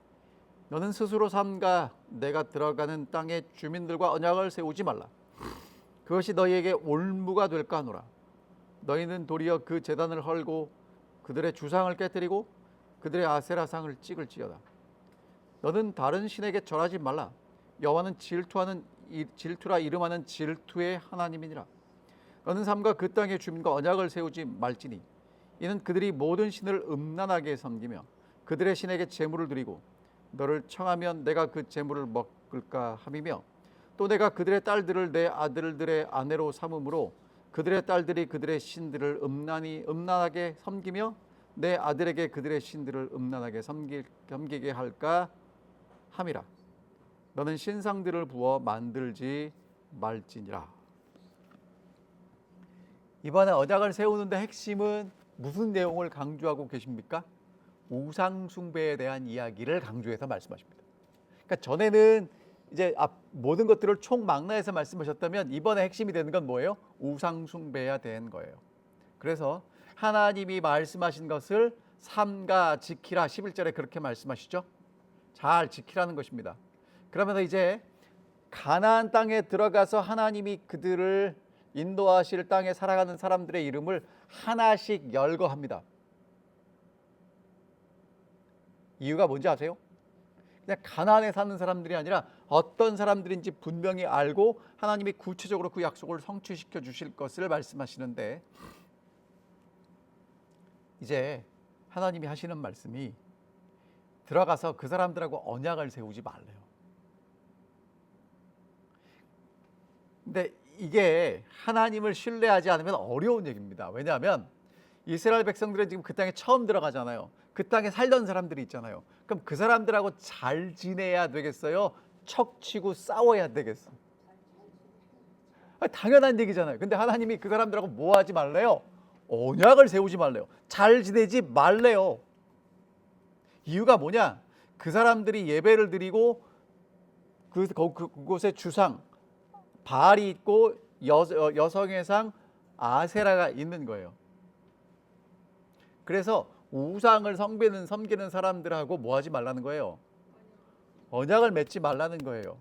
너는 스스로 삼가 내가 들어가는 땅의 주민들과 언약을 세우지 말라. 그것이 너희에게 올무가 될까 하노라. 너희는 도리어 그 제단을 헐고 그들의 주상을 깨뜨리고 그들의 아세라상을 찍을지어다. 너는 다른 신에게 절하지 말라. 여호와는 질투라 이름하는 질투의 하나님이니라. 너는 삼가 그 땅의 주민과 언약을 세우지 말지니 이는 그들이 모든 신을 음란하게 섬기며 그들의 신에게 제물을 드리고 너를 청하면 내가 그 제물을 먹을까 함이며 또 내가 그들의 딸들을 내 아들들의 아내로 삼음으로 그들의 딸들이 그들의 신들을 음란하게 섬기며 내 아들에게 그들의 신들을 음란하게 섬기게 할까 함이라. 너는 신상들을 부어 만들지 말지니라. 이번에 언약을 세우는데 핵심은 무슨 내용을 강조하고 계십니까? 우상 숭배에 대한 이야기를 강조해서 말씀하십니다. 그러니까 전에는 이제 모든 것들을 총망라해서 말씀하셨다면 이번에 핵심이 되는 건 뭐예요? 우상 숭배해야 되는 거예요. 그래서 하나님이 말씀하신 것을 삼가 지키라 11절에 그렇게 말씀하시죠. 잘 지키라는 것입니다. 그러면서 이제 가나안 땅에 들어가서 하나님이 그들을 인도하실 땅에 살아가는 사람들의 이름을 하나씩 열거합니다. 이유가 뭔지 아세요? 그냥 가나안에 사는 사람들이 아니라 어떤 사람들인지 분명히 알고 하나님이 구체적으로 그 약속을 성취시켜 주실 것을 말씀하시는데, 이제 하나님이 하시는 말씀이 들어가서 그 사람들하고 언약을 세우지 말래요. 근데 이게 하나님을 신뢰하지 않으면 어려운 얘기입니다. 왜냐하면 이스라엘 백성들은 지금 그 땅에 처음 들어가잖아요. 그 땅에 살던 사람들이 있잖아요. 그럼 그 사람들하고 잘 지내야 되겠어요? 척치고 싸워야 되겠어요? 당연한 얘기잖아요. 근데 하나님이 그 사람들하고 뭐 하지 말래요? 언약을 세우지 말래요. 잘 지내지 말래요. 이유가 뭐냐? 그 사람들이 예배를 드리고 그곳에 주상 바알이 있고 여성의 상 아세라가 있는 거예요. 그래서 우상을 섬기는 사람들하고 뭐 하지 말라는 거예요? 언약을 맺지 말라는 거예요.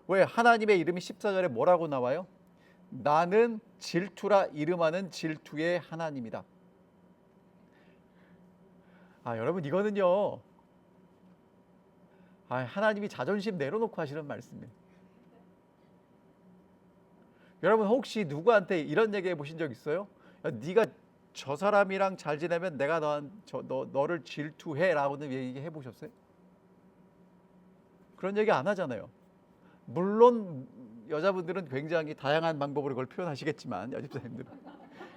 왜? 하나님의 이름이 14절에 뭐라고 나와요? 나는 질투라 이름하는 질투의 하나님이다. 여러분, 이거는요, 하나님이 자존심 내려놓고 하시는 말씀이에요. 여러분, 혹시 누구한테 이런 얘기 해보신 적 있어요? 네가 저 사람이랑 잘 지내면 내가 너를 질투해 라고는 얘기해 보셨어요? 그런 얘기 안 하잖아요. 물론 여자분들은 굉장히 다양한 방법으로 그걸 표현하시겠지만, 여집사님들은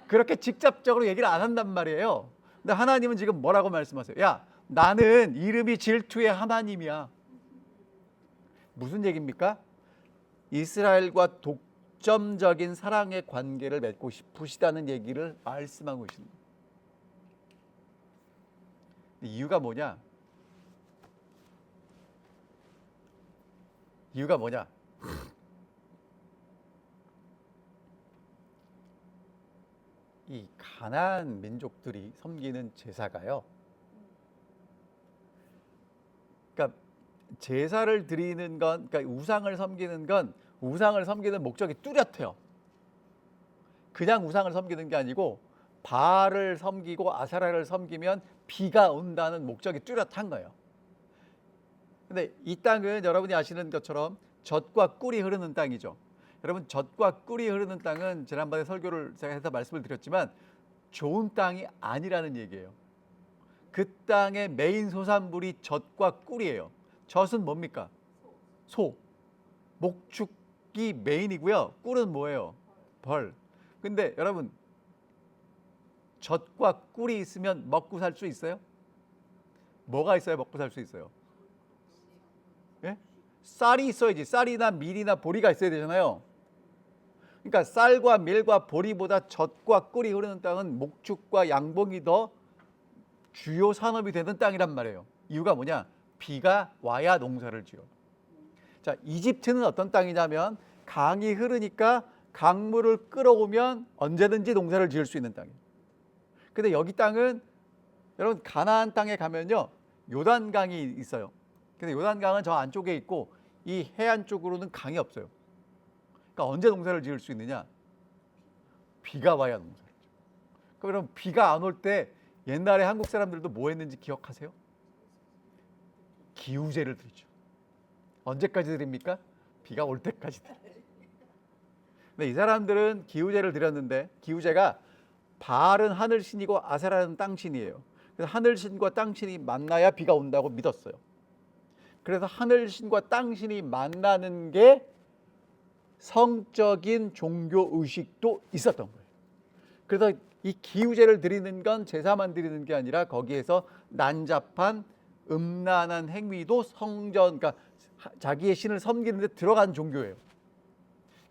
그렇게 직접적으로 얘기를 안 한단 말이에요. 근데 하나님은 지금 뭐라고 말씀하세요? 야, 나는 이름이 질투의 하나님이야. 무슨 얘기입니까? 이스라엘과 독점적인 사랑의 관계를 맺고 싶으시다는 얘기를 말씀하고 계십니다. 이유가 뭐냐? 이 가나안 민족들이 섬기는 제사가요, 그러니까 제사를 드리는 건, 그러니까 우상을 섬기는 목적이 뚜렷해요. 그냥 우상을 섬기는 게 아니고 바알을 섬기고 아세라를 섬기면 비가 온다는 목적이 뚜렷한 거예요. 근데 이 땅은 여러분이 아시는 것처럼 젖과 꿀이 흐르는 땅이죠. 여러분, 젖과 꿀이 흐르는 땅은 지난번에 설교를 제가 해서 말씀을 드렸지만 좋은 땅이 아니라는 얘기예요. 그 땅의 메인 소산물이 젖과 꿀이에요. 젖은 뭡니까? 소, 목축이 메인이고요. 꿀은 뭐예요? 벌. 근데 여러분, 젖과 꿀이 있으면 먹고 살 수 있어요? 뭐가 있어야 먹고 살 수 있어요? 예? 쌀이 있어야지. 쌀이나 밀이나 보리가 있어야 되잖아요. 그러니까 쌀과 밀과 보리보다 젖과 꿀이 흐르는 땅은 목축과 양봉이 더 주요 산업이 되는 땅이란 말이에요. 이유가 뭐냐? 비가 와야 농사를 지어. 자, 이집트는 어떤 땅이냐면 강이 흐르니까 강물을 끌어오면 언제든지 농사를 지을 수 있는 땅이에요. 근데 여기 땅은 여러분 가나안 땅에 가면요 요단강이 있어요. 근데 요단강은 저 안쪽에 있고 이 해안 쪽으로는 강이 없어요. 그러니까 언제 농사를 지을 수 있느냐? 비가 와야 농사를 지어요. 그럼 비가 안 올 때 옛날에 한국 사람들도 뭐 했는지 기억하세요? 기우제를 드리죠. 언제까지 드립니까? 비가 올 때까지 드려요. 근데 이 사람들은 기우제를 드렸는데 기우제가 바알은 하늘신이고 아세라는 땅신이에요. 그래서 하늘신과 땅신이 만나야 비가 온다고 믿었어요. 그래서 하늘신과 땅신이 만나는 게 성적인 종교 의식도 있었던 거예요. 그래서 이 기우제를 드리는 건 제사만 드리는 게 아니라 거기에서 난잡한 음란한 행위도 성전, 그러니까 자기의 신을 섬기는 데 들어간 종교예요.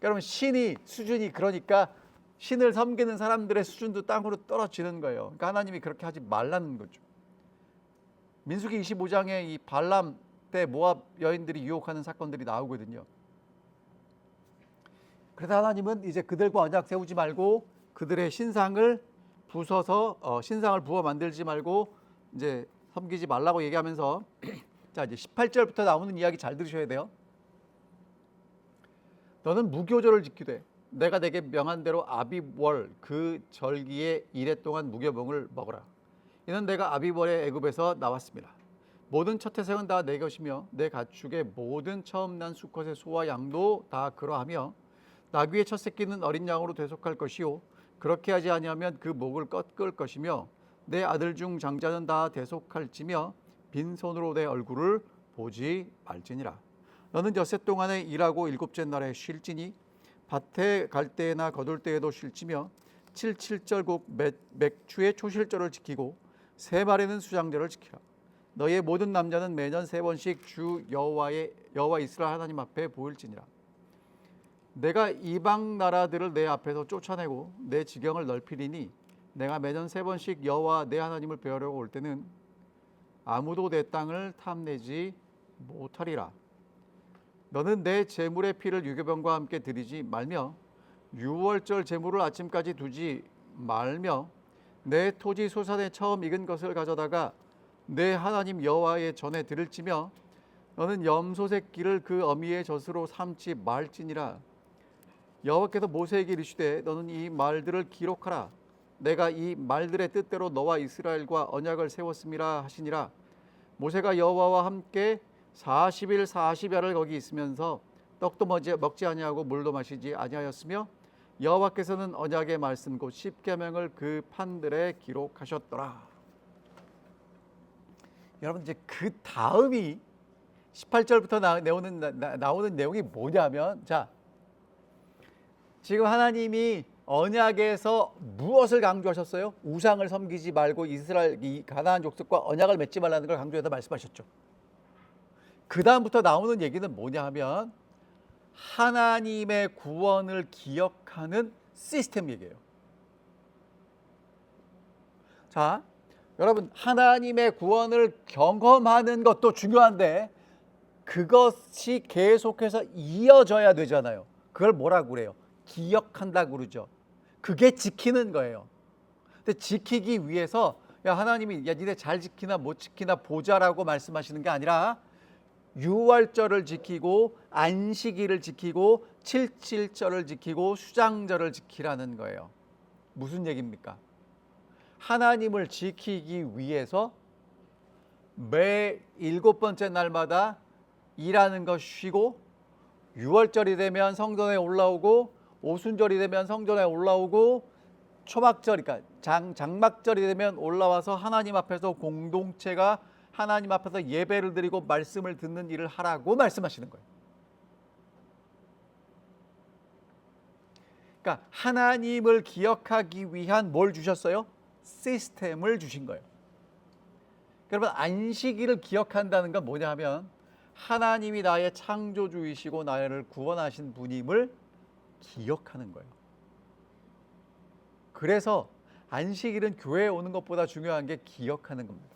여러분 신이 수준이 그러니까 신을 섬기는 사람들의 수준도 땅으로 떨어지는 거예요. 그러니까 하나님이 그렇게 하지 말라는 거죠. 민수기 25장에 이 발람 때 모압 여인들이 유혹하는 사건들이 나오거든요. 그래서 하나님은 이제 그들과 언약 세우지 말고 그들의 신상을 부숴서 신상을 부어 만들지 말고 이제 섬기지 말라고 얘기하면서 자 이제 18절부터 나오는 이야기 잘 들으셔야 돼요. 너는 무교절을 지키되 내가 내게 명한 대로 아비월 그 절기에 이래 동안 무교병을 먹으라. 이는 내가 아비월에 애굽에서 나왔습니다. 모든 첫 태생은 다 내 것이며 내 가축의 모든 처음 난 수컷의 소와 양도 다 그러하며 나귀의 첫 새끼는 어린 양으로 대속할 것이요 그렇게 하지 아니하면 그 목을 꺾을 것이며 내 아들 중 장자는 다 대속할지며 빈손으로 내 얼굴을 보지 말지니라. 너는 엿새 동안에 일하고 일곱째 날에 쉴지니 밭에 갈 때나 거둘 때에도 쉴지며 7.7절국 맥추의 초실절을 지키고 세 말에는 수장절을 지키라. 너의 모든 남자는 매년 3번씩 주 여호와 이스라엘 하나님 앞에 보일지니라. 내가 이방 나라들을 내 앞에서 쫓아내고 내 지경을 넓히리니 내가 매년 3번씩 여호와 내 하나님을 배우려고 올 때는 아무도 내 땅을 탐내지 못하리라. 너는 내 제물의 피를 유교병과 함께 드리지 말며 유월절 제물을 아침까지 두지 말며 내 토지 소산에 처음 익은 것을 가져다가 내 하나님 여호와의 전에 드릴지며 너는 염소 새끼를 그 어미의 젖으로 삼지 말지니라. 여호와께서 모세에게 이르시되 너는 이 말들을 기록하라. 내가 이 말들의 뜻대로 너와 이스라엘과 언약을 세웠음이라 하시니라. 모세가 여호와와 함께 40일 40야를 거기 있으면서 떡도 먹지 아니하고 물도 마시지 아니하였으며 여호와께서는 언약의 말씀 곧 십계명을 그 판들에 기록하셨더라. 여러분 이제 그 다음이 18절부터 나오는 내용이 뭐냐면 자 지금 하나님이 언약에서 무엇을 강조하셨어요? 우상을 섬기지 말고 이스라엘 이 가나안 족속과 언약을 맺지 말라는 걸 강조해서 말씀하셨죠. 그 다음부터 나오는 얘기는 뭐냐 하면 하나님의 구원을 기억하는 시스템 얘기예요. 자, 여러분 하나님의 구원을 경험하는 것도 중요한데 그것이 계속해서 이어져야 되잖아요. 그걸 뭐라고 그래요? 기억한다고 그러죠. 그게 지키는 거예요. 근데 지키기 위해서 야 하나님이 야 니네 잘 지키나 못 지키나 보자라고 말씀하시는 게 아니라 유월절을 지키고 안식일을 지키고 7.7절을 지키고 수장절을 지키라는 거예요. 무슨 얘기입니까? 하나님을 지키기 위해서 매 7번째 날마다 일하는 거 쉬고 유월절이 되면 성전에 올라오고 오순절이 되면 성전에 올라오고 초막절 그러니까 장막절이 되면 올라와서 하나님 앞에서 공동체가 하나님 앞에서 예배를 드리고 말씀을 듣는 일을 하라고 말씀하시는 거예요. 그러니까 하나님을 기억하기 위한 뭘 주셨어요? 시스템을 주신 거예요. 여러분 안식일을 기억한다는 건 뭐냐 하면 하나님이 나의 창조주이시고 나를 구원하신 분임을 기억하는 거예요. 그래서 안식일은 교회에 오는 것보다 중요한 게 기억하는 겁니다.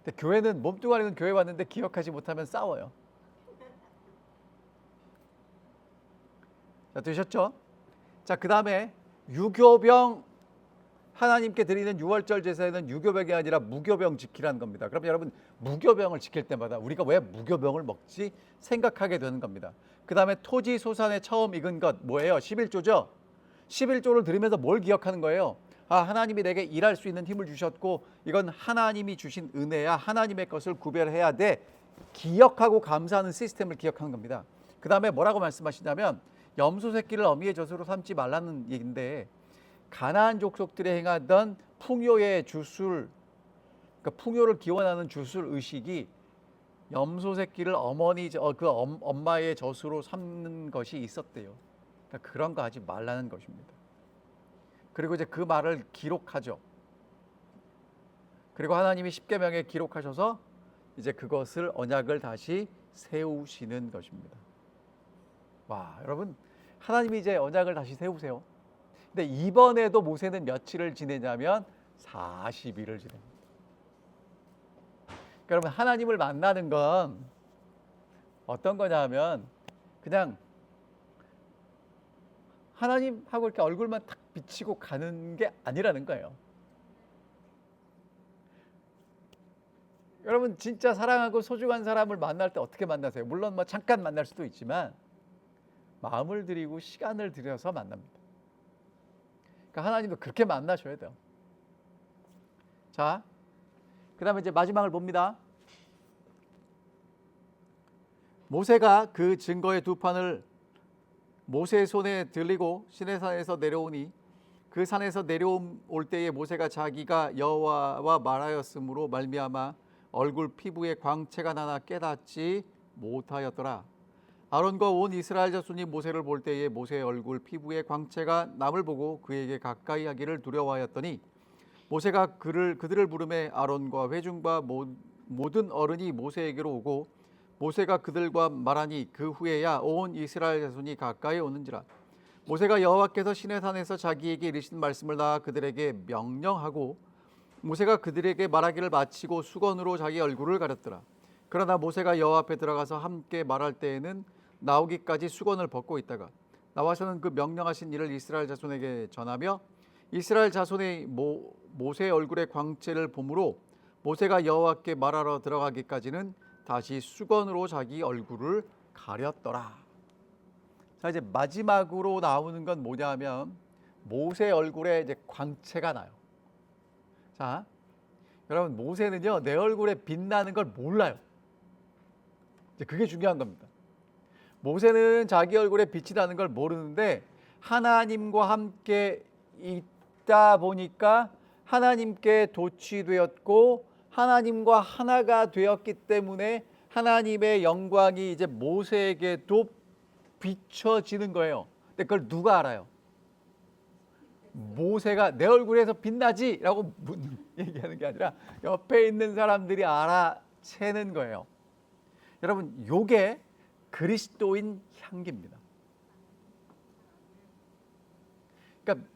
근데 교회는 몸뚱아리는 교회 왔는데 기억하지 못하면 싸워요. 자, 되셨죠? 자, 그 다음에 유교병, 하나님께 드리는 유월절 제사에는 유교병이 아니라 무교병 지키라는 겁니다. 그럼 여러분, 무교병을 지킬 때마다 우리가 왜 무교병을 먹지 생각하게 되는 겁니다. 그 다음에 토지 소산에 처음 익은 것 뭐예요? 11조죠. 11조를 드리면서 뭘 기억하는 거예요? 아, 하나님이 내게 일할 수 있는 힘을 주셨고 이건 하나님이 주신 은혜야. 하나님의 것을 구별해야 돼. 기억하고 감사하는 시스템을 기억하는 겁니다. 그 다음에 뭐라고 말씀하시냐면 염소 새끼를 어미의 젖으로 삼지 말라는 얘기인데, 가나안 족속들이 행하던 풍요의 주술, 그러니까 풍요를 기원하는 주술 의식이 염소 새끼를 엄마의 젖으로 삼는 것이 있었대요. 그러니까 그런 거 하지 말라는 것입니다. 그리고 이제 그 말을 기록하죠. 그리고 하나님이 십계명에 기록하셔서 이제 그것을 언약을 다시 세우시는 것입니다. 와, 여러분, 하나님이 이제 언약을 다시 세우세요. 근데 이번에도 모세는 며칠을 지내냐면 40일을 지냅니다. 그러니까 여러분, 하나님을 만나는 건 어떤 거냐면 그냥 하나님하고 이렇게 얼굴만 탁 비치고 가는 게 아니라는 거예요. 여러분, 진짜 사랑하고 소중한 사람을 만날 때 어떻게 만나세요? 물론 뭐 잠깐 만날 수도 있지만 마음을 들이고 시간을 들여서 만납니다. 그러니까 하나님도 그렇게 만나셔야 돼요. 자, 그 다음에 이제 마지막을 봅니다. 모세가 그 증거의 두 판을 모세의 손에 들리고 시내산에서 내려오니, 그 산에서 내려올 때에 모세가 자기가 여호와와 말하였으므로 말미암아 얼굴 피부에 광채가 나나 깨닫지 못하였더라. 아론과 온 이스라엘 자손이 모세를 볼 때에 모세의 얼굴 피부에 광채가 남을 보고 그에게 가까이 하기를 두려워하였더니, 모세가 그들을 부르매 아론과 회중과 모든 어른이 모세에게로 오고 모세가 그들과 말하니 그 후에야 온 이스라엘 자손이 가까이 오는지라. 모세가 여호와께서 시내산에서 자기에게 이르신 말씀을 다 그들에게 명령하고 모세가 그들에게 말하기를 마치고 수건으로 자기 얼굴을 가렸더라. 그러나 모세가 여호와 앞에 들어가서 함께 말할 때에는 나오기까지 수건을 벗고 있다가 나와서는 그 명령하신 일을 이스라엘 자손에게 전하며 이스라엘 자손의 모세의 얼굴에 광채를 보므로 모세가 여호와께 말하러 들어가기까지는 다시 수건으로 자기 얼굴을 가렸더라. 자, 이제 마지막으로 나오는 건 뭐냐면 모세의 얼굴에 이제 광채가 나요. 자, 여러분, 모세는요 내 얼굴에 빛나는 걸 몰라요. 이제 그게 중요한 겁니다. 모세는 자기 얼굴에 빛이 나는 걸 모르는데 하나님과 함께 있다 보니까 하나님께 도취되었고 하나님과 하나가 되었기 때문에 하나님의 영광이 이제 모세에게도 비춰지는 거예요. 근데 그걸 누가 알아요? 모세가 내 얼굴에서 빛나지? 라고 얘기하는 게 아니라 옆에 있는 사람들이 알아채는 거예요. 여러분, 요게 그리스도인 향기입니다. 그러니까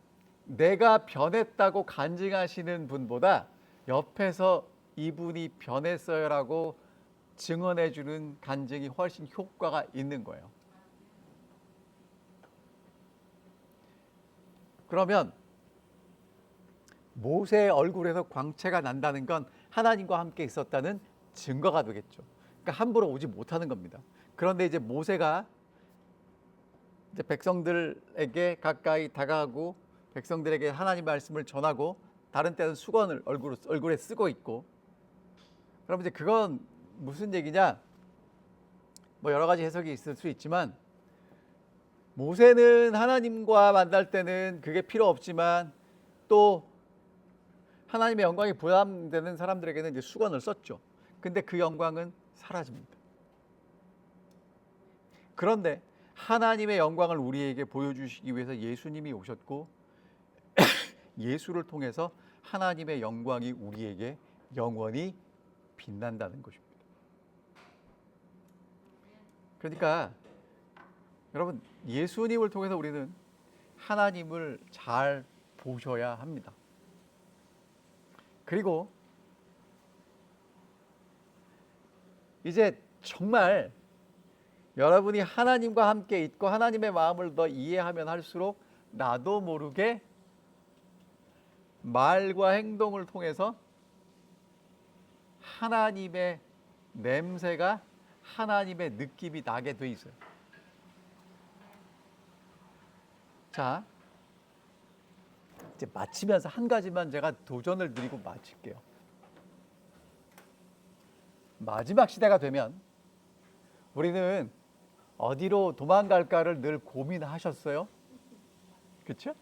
내가 변했다고 간증하시는 분보다 옆에서 이분이 변했어요라고 증언해 주는 간증이 훨씬 효과가 있는 거예요. 그러면 모세의 얼굴에서 광채가 난다는 건 하나님과 함께 있었다는 증거가 되겠죠. 그러니까 함부로 오지 못하는 겁니다. 그런데 이제 모세가 이제 백성들에게 가까이 다가가고 백성들에게 하나님 말씀을 전하고 다른 때는 수건을 얼굴에 쓰고 있고, 그럼 이제 그건 무슨 얘기냐? 뭐 여러 가지 해석이 있을 수 있지만 모세는 하나님과 만날 때는 그게 필요 없지만 또 하나님의 영광이 부담되는 사람들에게는 이제 수건을 썼죠. 근데 그 영광은 사라집니다. 그런데 하나님의 영광을 우리에게 보여주시기 위해서 예수님이 오셨고 예수를 통해서 하나님의 영광이 우리에게 영원히 빛난다는 것입니다. 그러니까 여러분, 예수님을 통해서 우리는 하나님을 잘 보셔야 합니다. 그리고 이제 정말 여러분이 하나님과 함께 있고 하나님의 마음을 더 이해하면 할수록 나도 모르게 말과 행동을 통해서 하나님의 냄새가, 하나님의 느낌이 나게 돼 있어요. 자, 이제 마치면서 한 가지만 제가 도전을 드리고 마칠게요. 마지막 시대가 되면 우리는 어디로 도망갈까를 늘 고민하셨어요? 그렇죠?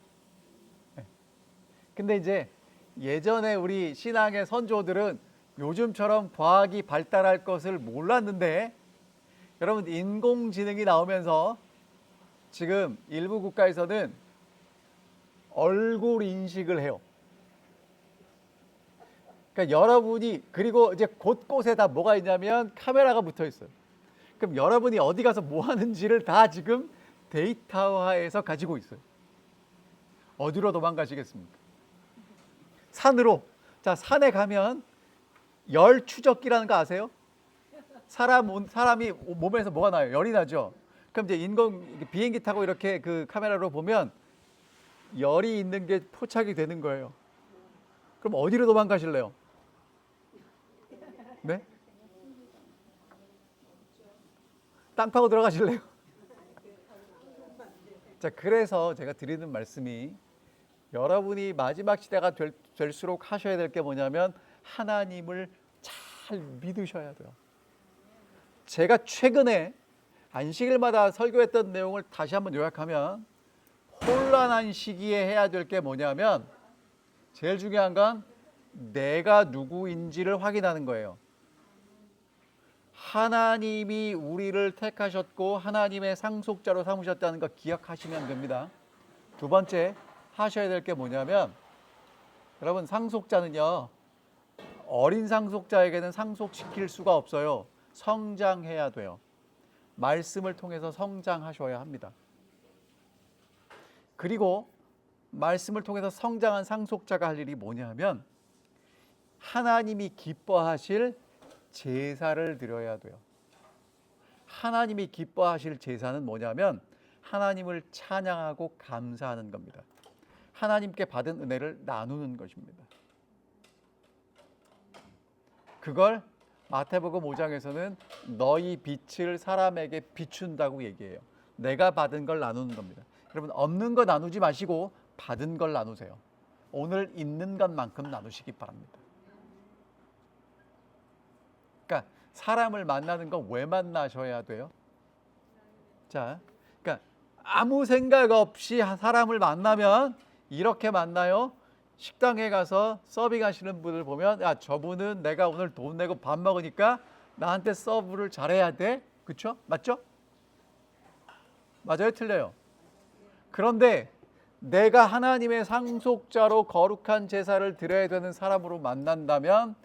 근데 이제 예전에 우리 신앙의 선조들은 요즘처럼 과학이 발달할 것을 몰랐는데, 여러분, 인공지능이 나오면서 지금 일부 국가에서는 얼굴 인식을 해요. 그러니까 여러분이, 그리고 이제 곳곳에 다 뭐가 있냐면 카메라가 붙어 있어요. 그럼 여러분이 어디 가서 뭐 하는지를 다 지금 데이터화해서 가지고 있어요. 어디로 도망가시겠습니까? 산으로. 자, 산에 가면 열 추적기라는 거 아세요? 사람이 몸에서 뭐가 나요? 열이 나죠. 그럼 이제 비행기 타고 이렇게 그 카메라로 보면 열이 있는 게 포착이 되는 거예요. 그럼 어디로 도망가실래요? 네? 땅 파고 들어가실래요? 자, 그래서 제가 드리는 말씀이, 여러분이 마지막 시대가 될수록 하셔야 될 게 뭐냐면 하나님을 잘 믿으셔야 돼요. 제가 최근에 안식일마다 설교했던 내용을 다시 한번 요약하면, 혼란한 시기에 해야 될 게 뭐냐면 제일 중요한 건 내가 누구인지를 확인하는 거예요. 하나님이 우리를 택하셨고 하나님의 상속자로 삼으셨다는 거 기억하시면 됩니다. 두 번째 하셔야 될 게 뭐냐면, 여러분, 상속자는요, 어린 상속자에게는 상속시킬 수가 없어요. 성장해야 돼요. 말씀을 통해서 성장하셔야 합니다. 그리고 말씀을 통해서 성장한 상속자가 할 일이 뭐냐면 하나님이 기뻐하실 제사를 드려야 돼요. 하나님이 기뻐하실 제사는 뭐냐면 하나님을 찬양하고 감사하는 겁니다. 하나님께 받은 은혜를 나누는 것입니다. 그걸 마태복음 5장에서는 너희 빛을 사람에게 비춘다고 얘기해요. 내가 받은 걸 나누는 겁니다. 여러분, 없는 거 나누지 마시고 받은 걸 나누세요. 오늘 있는 것만큼 나누시기 바랍니다. 그러니까 사람을 만나는 거 왜 만나셔야 돼요? 자, 그러니까 아무 생각 없이 사람을 만나면 이렇게 만나요. 식당에 가서 서빙하시는 분을 보면, 야, 저분은 내가 오늘 돈 내고 밥 먹으니까 나한테 서브를 잘해야 돼. 그렇죠? 맞죠? 맞아요? 틀려요? 그런데 내가 하나님의 상속자로 거룩한 제사를 드려야 되는 사람으로 만난다면,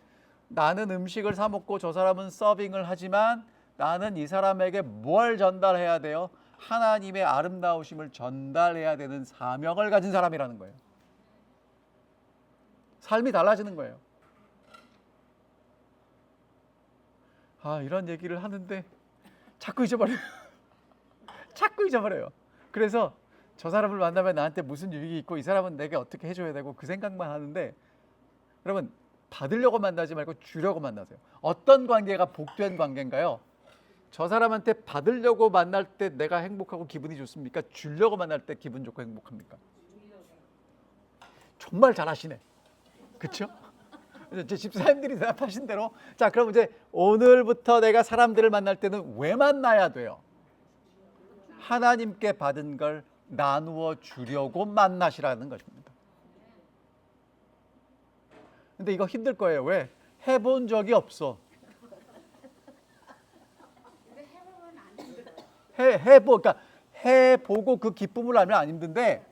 나는 음식을 사 먹고 저 사람은 서빙을 하지만 나는 이 사람에게 뭘 전달해야 돼요? 하나님의 아름다우심을 전달해야 되는 사명을 가진 사람이라는 거예요. 삶이 달라지는 거예요. 이런 얘기를 하는데 자꾸 잊어버려요. 자꾸 잊어버려요. 그래서 저 사람을 만나면 나한테 무슨 유익이 있고 이 사람은 내게 어떻게 해줘야 되고 그 생각만 하는데, 여러분, 받으려고 만나지 말고 주려고 만나세요. 어떤 관계가 복된 관계인가요? 저 사람한테 받으려고 만날 때 내가 행복하고 기분이 좋습니까? 주려고 만날 때 기분 좋고 행복합니까? 정말 잘하시네. 그렇죠? 제 집사님들이 대답하신 대로. 자, 그럼 이제 오늘부터 내가 사람들을 만날 때는 왜 만나야 돼요? 하나님께 받은 걸 나누어 주려고 만나시라는 것입니다. 근데 이거 힘들 거예요. 왜? 해본 적이 없어. 그러니까 해보고 그 기쁨을 알면 안 힘든데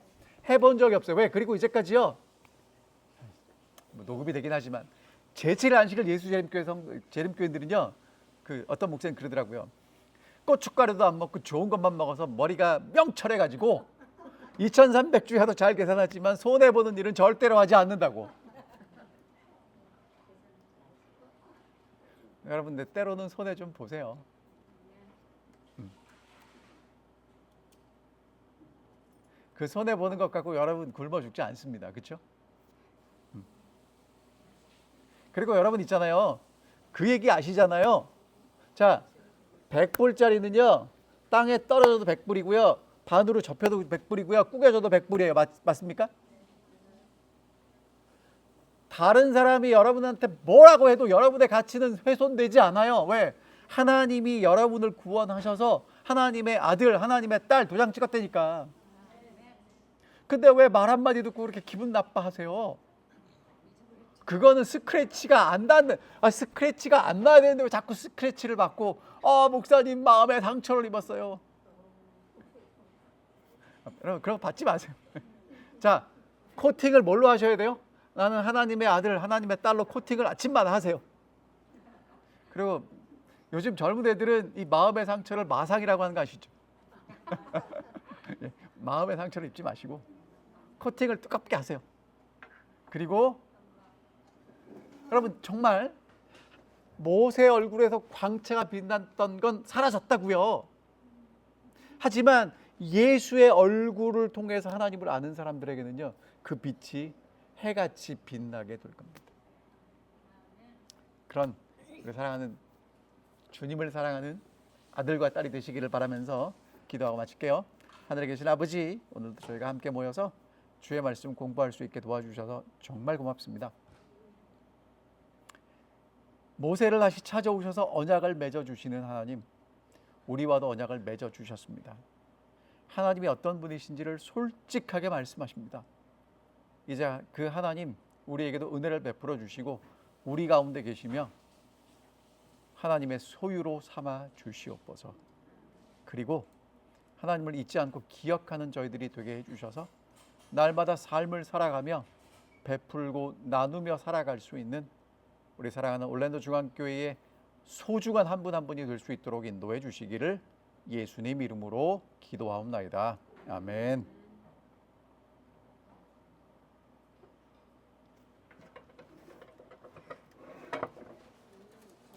해본 적이 없어요. 왜? 그리고 이제까지요, 녹음이 되긴 하지만 제7일 안식일 예수 재림교회들은요, 그 어떤 목사님 그러더라고요. 고춧가루도 안 먹고 좋은 것만 먹어서 머리가 명철해가지고 2300주 해도 잘 계산하지만 손해보는 일은 절대로 하지 않는다고. 여러분들 때로는 손해 좀 보세요. 그 손해 보는 것 갖고 여러분 굶어 죽지 않습니다. 그렇죠? 그리고 여러분 있잖아요. 그 얘기 아시잖아요. 자, 100불짜리는요. 땅에 떨어져도 100불이고요. 반으로 접혀도 100불이고요. 구겨져도 100불이에요. 맞습니까? 다른 사람이 여러분한테 뭐라고 해도 여러분의 가치는 훼손되지 않아요. 왜? 하나님이 여러분을 구원하셔서 하나님의 아들, 하나님의 딸 도장 찍었다니까. 근데 왜 말 한마디 듣고 그렇게 기분 나빠하세요? 그거는 스크래치가 안 닿는, 스크래치가 안 나야 되는데 왜 자꾸 스크래치를 받고, 목사님 마음에 상처를 입었어요. 여러분, 그런 거 받지 마세요. 자, 코팅을 뭘로 하셔야 돼요? 나는 하나님의 아들, 하나님의 딸로 코팅을 아침마다 하세요. 그리고 요즘 젊은 애들은 이 마음의 상처를 마상이라고 하는 거 아시죠? 마음의 상처를 입지 마시고 코팅을 두껍게 하세요. 그리고 여러분 정말 모세 얼굴에서 광채가 빛났던 건 사라졌다고요. 하지만 예수의 얼굴을 통해서 하나님을 아는 사람들에게는요, 그 빛이 해같이 빛나게 될 겁니다. 그런 우리 사랑하는 주님을 사랑하는 아들과 딸이 되시기를 바라면서 기도하고 마칠게요. 하늘에 계신 아버지, 오늘도 저희가 함께 모여서 주의 말씀 공부할 수 있게 도와주셔서 정말 고맙습니다. 모세를 다시 찾아오셔서 언약을 맺어주시는 하나님, 우리와도 언약을 맺어주셨습니다. 하나님이 어떤 분이신지를 솔직하게 말씀하십니다. 이제 그 하나님 우리에게도 은혜를 베풀어 주시고 우리 가운데 계시며 하나님의 소유로 삼아 주시옵소서. 그리고 하나님을 잊지 않고 기억하는 저희들이 되게 해주셔서 날마다 삶을 살아가며 베풀고 나누며 살아갈 수 있는 우리 사랑하는 올랜도 중앙교회의 소중한 한 분 한 분이 될 수 있도록 인도해 주시기를 예수님 이름으로 기도하옵나이다. 아멘.